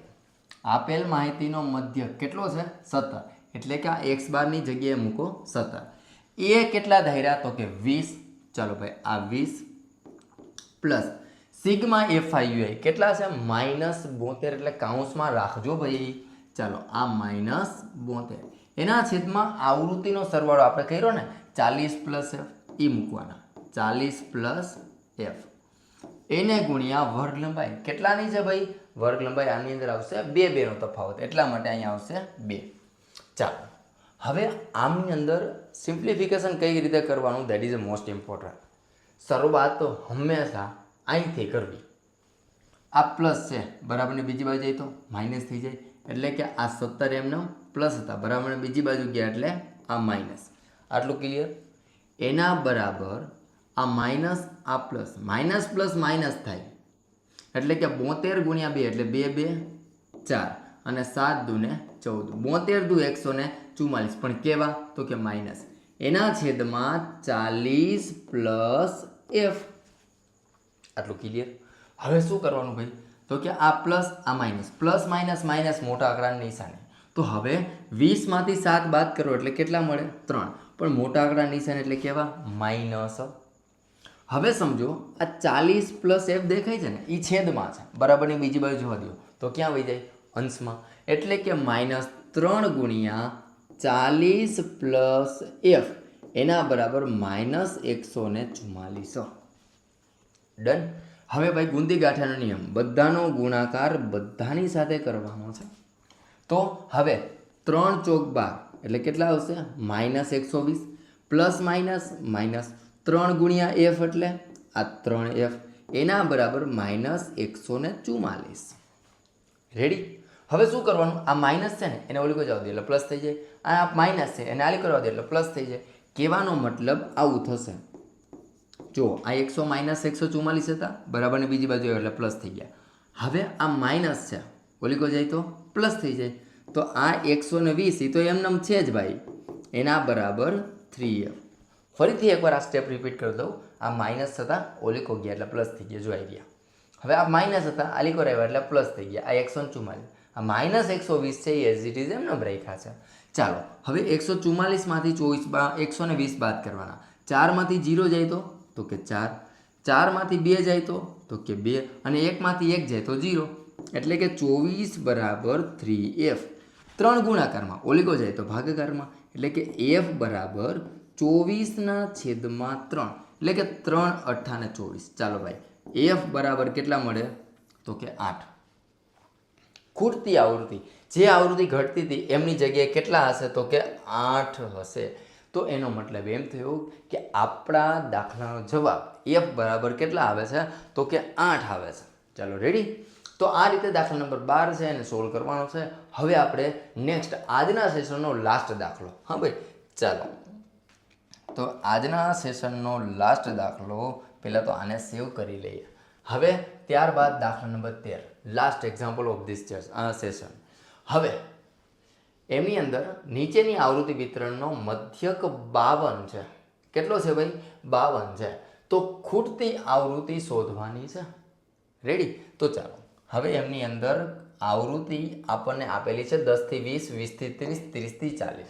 આપેલ માહિતીનો મધ્યક કેટલો છે? 17. એટલે કે આ x બારની જગ્યાએ મૂકો 17. એ કેટલા ધાર્યા? તો કે 20. ચાલો ભાઈ આ 20 પ્લસ સિગ્મા FI UI કેટલા છે? -72. એટલે કાઉન્સમાં રાખજો ભાઈ. ચાલો આ -72 એના છેદમાં આવૃત્તિનો સરવાળો આપણે કર્યો ને 40 પ્લસ F એ મૂકવાના. 40 પ્લસ F એને ગુણ્યા વર્ગ લંબાઈ. કેટલાની છે ભાઈ? વર્ગ લંબાઈ આની અંદર આવશે 2 2નો તફાવત, એટલા માટે અહીંયા આવશે 2. ચાલો હવે આમની અંદર સિમ્પ્લિફિકેશન કઈ રીતે કરવાનું? That is a most important. શરૂઆત તો હંમેશા અહીંથી કરવી. આ પ્લસ છે બરાબરને બીજી બાજુ જાય તો માઇનસ થઈ જાય. એટલે કે આ 17 એમનો પ્લસ હતા બરાબરને બીજી બાજુ ગયા એટલે આ માઇનસ. આટલું ક્લિયર? એના બરાબર આ માઇનસ આ પ્લસ, માઇનસ પ્લસ માઇનસ થાય એટલે કે 72 ગુણ્યા 2 એટલે 2 2 4 અને 7 દુ ને 14, 72 દુ 144. પણ કેવા? તો કે માઇનસ. એના છેદમાં 40 પ્લસ F. આટલું ક્લિયર? હવે શું કરવાનું ભાઈ? તો કે આ પ્લસ આ માઇનસ, પ્લસ માઇનસ માઇનસ મોટા આંકડાની નિશાની. તો હવે 20 માંથી 7 બાદ કરો એટલે કેટલા મળે? 3. પણ મોટા આંકડા નિશાની એટલે કેવા? માઇનસ. હવે સમજો આ 40 પ્લસ F દેખાય છે ને એ છેદમાં છે બરાબરની બીજી બાજુ જોવા દો તો ક્યાં વહી જાય? અંશમાં. એટલે કે -3 ગુણ્યા 40 પ્લસ F એના બરાબર -144. ડન. હવે ભાઈ ગુંદી ગાંઠાનો નિયમ, બધાનો ગુણાકાર બધાની સાથે કરવાનો છે. તો હવે 3 ચોક 12 એટલે કેટલા આવશે? -120 પ્લસ માઇનસ માઇનસ 3 ગુણ્યા F એટલે આ 3F એના બરાબર -144. રેડી? હવે શું કરવાનું? આ માઇનસ છે ને એને ઓલી જવા દે એટલે પ્લસ થઈ જાય. આ માઇનસ છે એને આલી કરવા દે એટલે પ્લસ થઈ જાય. કહેવાનો મતલબ આવું થશે. જો આ 144 હતા બરાબરને બીજી બાજુ એટલે પ્લસ થઈ ગયા. હવે આ માઇનસ છે ઓલી કો જાય તો પ્લસ થઈ જાય. તો આ 120 તો એમનેમ છે જ ભાઈ. એના બરાબર 3F. ફરીથી એકવાર આ સ્ટેપ રિપીટ કરી દઉં. આ માઇનસ થતા ઓલીકો ગયા એટલે પ્લસ થઈ ગયા. જોઈ ગયા. હવે આ માઇનસ હતા આલીકો આવ્યા એટલે પ્લસ થઈ ગયા. આ 144, આ -120 છે એ એઝ ઇટ ઇઝ એમને રાખ્યા છે. ચાલો હવે 144 માંથી 120 બાદ કરવાના. 4 માંથી 0 જાય તો કે 4, 4 માંથી 2 જાય તો કે 2 અને 1 માંથી 1 જાય તો 0. એટલે કે 24 બરાબર 3F. 3 ગુણાકારમાં ઓલીકો જાય તો ભાગાકારમાં એટલે કે F બરાબર 24/3 એટલે કે 3 8 ને 24. ચાલો ભાઈ F બરાબર કેટલા મળે? તો કે 8. ખૂટતી આવૃત્તિ જે આવૃત્તિ ઘટતી હતી એમની જગ્યાએ કેટલા હશે? તો કે 8 હશે. તો તો એનો મતલબ એમ થયો કે આપણા દાખલાનો જવાબ એફ બરાબર કેટલા આવે છે તો કે 8 આવે છે. ચાલો રેડી. તો આ રીતે દાખલા નંબર 12 છે એને સોલ્વ કરવાનો છે. હવે આપણે નેક્સ્ટ આજના સેશનનો લાસ્ટ દાખલો. હા ભાઈ ચાલો, તો આજના સેશનનો લાસ્ટ દાખલો પહેલાં તો આને સેવ કરી લઈએ. હવે ત્યારબાદ દાખલા number 13 last example of this session. હવે એમની અંદર નીચેની આવૃત્તિ વિતરણનો મધ્યક 52 છે. કેટલો છે ભાઈ? 52 છે. તો ખૂટતી આવૃત્તિ શોધવાની છે. રેડી? તો ચાલો હવે એમની અંદર આવૃત્તિ આપણને આપેલી છે 10 થી 20, 20 થી 30, 30 થી 40.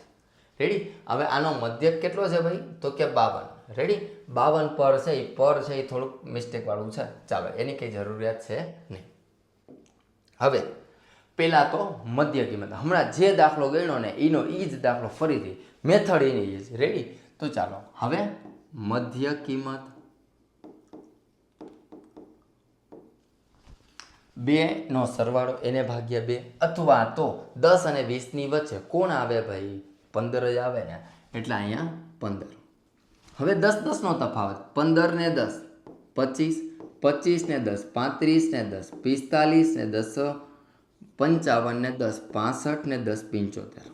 રેડી? હવે આનો મધ્યક કેટલો છે ભાઈ? તો કે 52. રેડી? 52 પર છે, એ પર છે એ થોડુંક મિસ્ટેક વાળું છે. ચાલો એની કંઈ જરૂરિયાત છે નહીં. હવે પહેલાં તો મધ્ય કિંમત, હમણાં જે દાખલો ગણ્યો ને એનો એ જ દાખલો ફરીથી મેથડ એની જ. રેડી? તો ચાલો હવે મધ્ય કિંમત 2 નો સરવાળો એને ભાગ્યા 2, અથવા તો 10 અને 20 ની વચ્ચે કોણ આવે ભાઈ? 15 જ આવે ને, એટલે અહીંયા 15. હવે 10 10 નો તફાવત, 15 ને 10 25, 25 ને 10 35 ને 10 45 ને 10 55 ને 10 65 ને 10 75.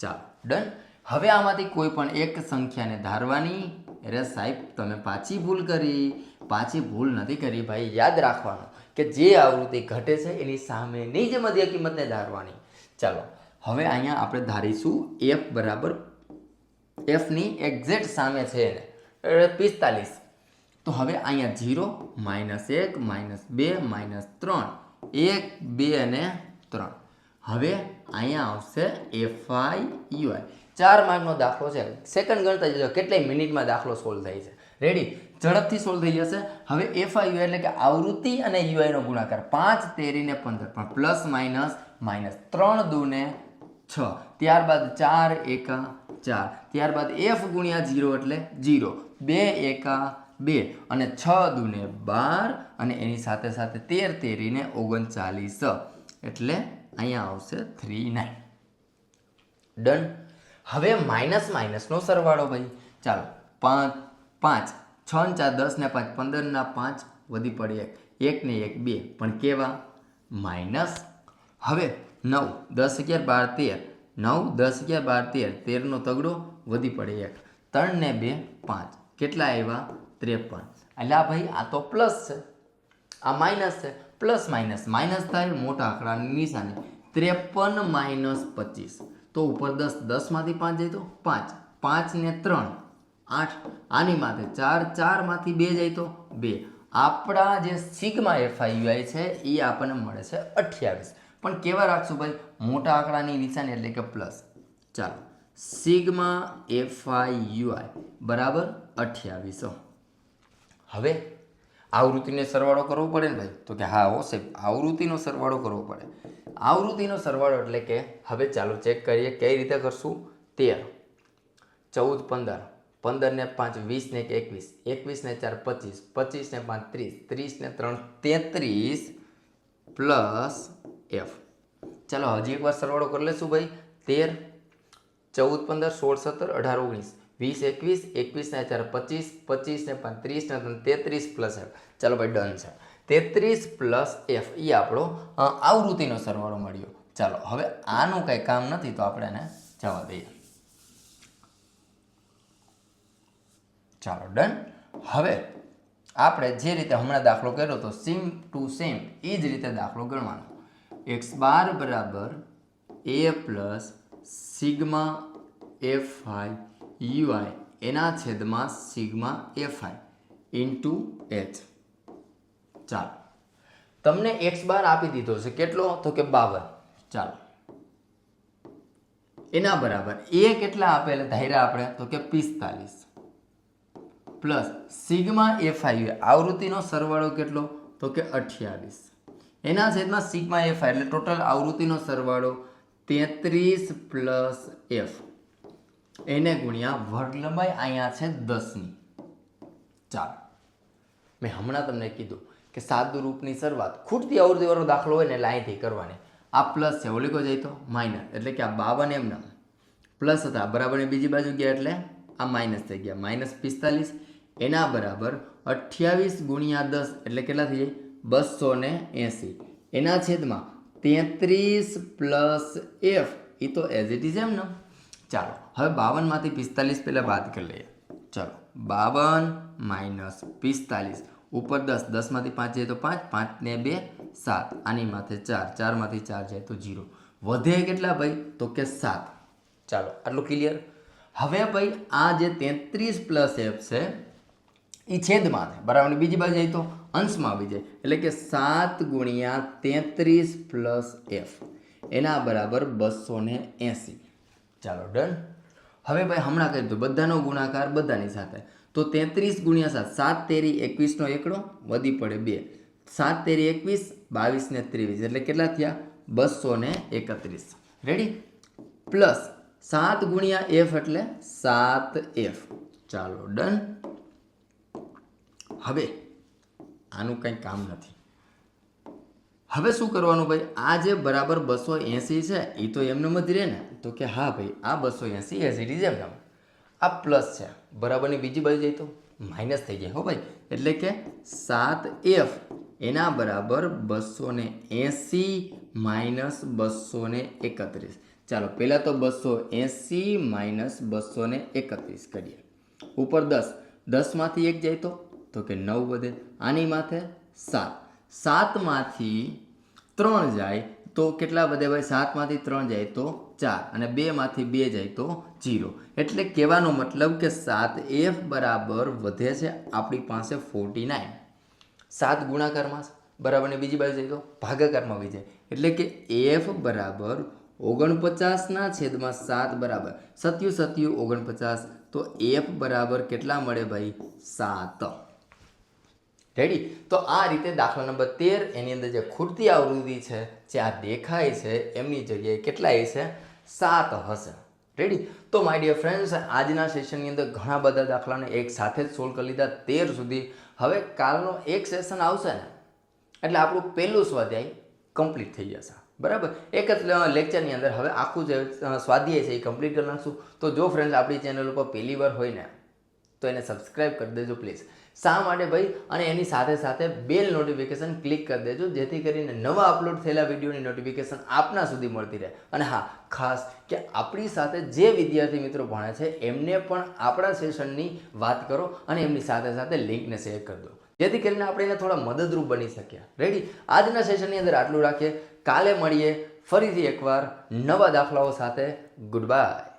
ચાલો ડન. હવે આમાંથી કોઈ પણ એક સંખ્યાને ધારવાની. અરે સાહેબ તમે પાછી ભૂલ કરી. પાછી ભૂલ નથી કરી ભાઈ, યાદ રાખવાનું કે જે આવૃત્તિ ઘટે છે એની સામેની જ મધ્ય કિંમતને ધારવાની. ચાલો હવે અહીંયા આપણે ધારીશું એફ બરાબર, એફની એક્ઝેક્ટ સામે છે એને 45. તો હવે અહીંયા 0, -1, -2, -3, 1, 2 અને 3. હવે અહીંયા આવશે એફઆઈ યુઆઈ. 4 માર્કનો દાખલો છે. સેકન્ડ ગણતા જજો કેટલી મિનિટમાં દાખલો સોલ્વ થાય છે. રેડી? ઝડપથી સોલ્વ થઈ જશે. હવે એફઆઈ યુઆઈ એટલે કે આવૃત્તિ અને યુઆઈનો ગુણાકાર 5, 13 ને 15, પણ પ્લસ માઇનસ 3 દુ ને 6, ત્યારબાદ 4 એકા 4, ત્યારબાદ એફ ગુણ્યા 0 એટલે 0, 2 એકા 2 અને 6 દુ ને 12 અને એની સાથે સાથે 13, 13 ને 39, એટલે અહીંયા આવશે 39. ડન. હવે માઇનસનો સરવાળો ભાઈ. ચાલો 5, 5, 6 ને 4 10 ને 5 15 ના 5 વધી પડે 1 ને 1 2, પણ કેવા? માઇનસ. હવે 9 10 11 12 13, 9 10 11 12 13, 13 નો તગડો વધી પડે 1, 3 ને 2 5, કેટલા આવ્યા? 53. એટલે આ ભાઈ આ તો પ્લસ છે, આ માઇનસ છે. પ્લસ માઇનસ થાય મોટા આંકડાની નિશાની. 53 - 25, તો ઉપર 10, 10 માંથી 5 જાય તો 5, 5 ને 3 8, આની માથે 4, 4 માંથી 2 જાય તો 2. આપણા જે સિગ્મા એફઆઈયુઆઈ છે એ આપણને મળે છે 28. પણ કેવા રાખશું ભાઈ? મોટા આંકડાની નિશાની એટલે કે પ્લસ. ચાલો સિગ્મા એફઆઈયુઆઈ બરાબર 28. હવે આવૃત્તિને સરવાળો કરવો પડે ને ભાઈ? તો કે હા હોશે, આવૃત્તિનો સરવાળો કરવો પડે. આવૃત્તિનો સરવાળો એટલે કે હવે ચાલો ચેક કરીએ કઈ રીતે કરશું. 13, 14 15, 15 ને 5 20 ને 21, 21 ને 4 25, 25 ને 5 30, 30 ને 3 33 પ્લસ એફ. ચાલો હજી એકવાર સરવાળો કરી લેશું ભાઈ. 13, 14 15, 16 17 18 19, 20 21, 21 ને 4 25, 25 ને 5 30 ને 3 33 પ્લસ એફ. ચાલો ભાઈ ડન છે. 33 પ્લસ એફ એ આપણો આવૃત્તિનો સરવાળો મળ્યો. ચાલો હવે આનું કંઈ કામ નથી તો આપણે એને જવા દઈએ. ચાલો ડન. હવે આપણે જે રીતે હમણાં દાખલો કર્યો તો સેમ ટુ સેમ એ જ રીતે દાખલો ગણવાનો. x બાર બરાબર a plus sigma FI UI એના છેદમાં સિગ્મા એફઆઈ ઇન્ટુ એચ. ચાલો તમને x બાર આપી દીધો છે કેટલો? તો કે 52. ચાલો એના બરાબર a કેટલા આપેલા ધાર્યા આપણે? તો કે 45 પ્લસ સિગ્મા એફઆઈ આવૃત્તિનો સરવાળો કેટલો? તો કે 28 એના છેદમાં સિગ્મા એફઆઈ એટલે ટોટલ આવૃત્તિનો સરવાળો 33 પ્લસ એફ એને ગુણ્યા વર્ગ લંબાઈ અહીંયા છે 10ની. ચાલો મેં હમણાં તમને કીધું કે સાદુરૂપની શરૂઆત ખૂટતી આવૃત્તિવાળો દાખલો હોય ને એટલે અહીંથી કરવાની. આ પ્લસ છે, ઓલીકો જાય તો માઇનસ, એટલે કે આ 52 એમના પ્લસ હતા બરાબરની બીજી બાજુ ગયા એટલે આ માઇનસ થઈ ગયા, -45 એના બરાબર 28 ગુણ્યા 10 એટલે કેટલા થઈ જાય 280 એના છેદમાં 33 પ્લસ f એ તો એઝ ઇટ ઇઝ એમ ને. ચાલો હવે 52 માંથી 45 પહેલાં બાદ કરી લઈએ. ચાલો 52 માઇનસ 45 ઉપર 10, 10 માંથી 5 જાય તો 5, 5 ને 2 7, આની માથે 4, 4 માંથી 4 જાય તો 0, વધે કેટલા ભાઈ તો કે 7. ચાલો આટલું ક્લિયર. હવે ભાઈ આ જે 33 પ્લસ એફ છે એ છેદમાં થાય બરાબર, બીજી બાજુ જાય તો અંશમાં આવી જાય એટલે કે 7 ગુણ્યા 33 પ્લસ એફ એના બરાબર 280. ચાલો ડન. હવે ભાઈ હમણાં કહી દો બધાનો ગુણાકાર બધાની સાથે, તો 33 ગુણ્યા 7, 7 તેરી 21 નો એકડો વધી પડે 2, 7 તેરી 21, 22 ને 23 એટલે કેટલા થયા 231. રેડી. પ્લસ 7 ગુણ્યા એફ એટલે 7f. ચાલો ડન. હવે આનું કંઈ કામ નથી. હવે શું કરવાનું ભાઈ, આ જે બરાબર 280 છે એ તો એમનેમ જ રહે ને, તો કે હા ભાઈ આ 280 એઝ ઇટ ઇઝ એમ. આ પ્લસ છે બરાબરની બીજી બાજુ જાય તો માઇનસ થઈ જાય હો ભાઈ, એટલે કે 7f એના બરાબર 280 માઇનસ 231. ચાલો પહેલાં તો 280 માઇનસ 231 કરીએ. ઉપર 10, 10 માંથી 1 જાય તો કે 9 વધે, આની માથે 7, 7 માંથી 3 જાય તો કેટલા વધે ભાઈ, 7 માંથી 3 જાય તો 4 અને 2 માંથી 2 જાય તો 0. એટલે કહેવાનો મતલબ કે 7f બરાબર વધે છે આપણી પાસે 49. 7 ગુણાકારમાં બરાબરની બીજી બાજુ જાય તો ભાગાકારમાં આવી જાય એટલે કે f બરાબર 49 ના છેદમાં 7 બરાબર 7 7 49, તો f બરાબર કેટલા મળે ભાઈ 7. રેડી. તો આ રીતે દાખલા નંબર 13 એની અંદર જે ખૂટતી આવૃત્તિ છે જે આ દેખાય છે એમની જગ્યાએ કેટલા છે 7 હશે. રેડી. તો માય ડિયર ફ્રેન્ડ્સ આજના સેશનની અંદર ઘણા બધા દાખલાને એક સાથે જ સોલ્વ કરી લીધા 13 સુધી. હવે કાલનો એક સેશન આવશે ને એટલે આપણું પહેલું સ્વાધ્યાય કમ્પ્લીટ થઈ જશે બરાબર. એક જ લેક્ચરની અંદર હવે આખું જે સ્વાધ્યાય છે એ કમ્પ્લીટ કરી નાખશું. તો જો ફ્રેન્ડ્સ આપણી ચેનલ ઉપર પહેલી વાર હોય ને તો એને સબસ્ક્રાઈબ કરી દેજો પ્લીઝ. શા માટે ભાઈ, અને એની સાથે સાથે બેલ નોટિફિકેશન ક્લિક કરી દેજો જેથી કરીને નવા અપલોડ થયેલા વિડીયોની નોટિફિકેશન આપના સુધી મળતી રહે. અને હા ખાસ કે આપણી સાથે જે વિદ્યાર્થી મિત્રો ભણે છે એમને પણ આપણા સેશનની વાત કરો અને એમની સાથે સાથે લિંકને શેર કરી દો જેથી કરીને આપણે એને થોડા મદદરૂપ બની શકીએ. રેડી. આજના સેશનની અંદર આટલું રાખીએ. કાલે મળીએ ફરીથી એકવાર નવા દાખલાઓ સાથે. Good bye.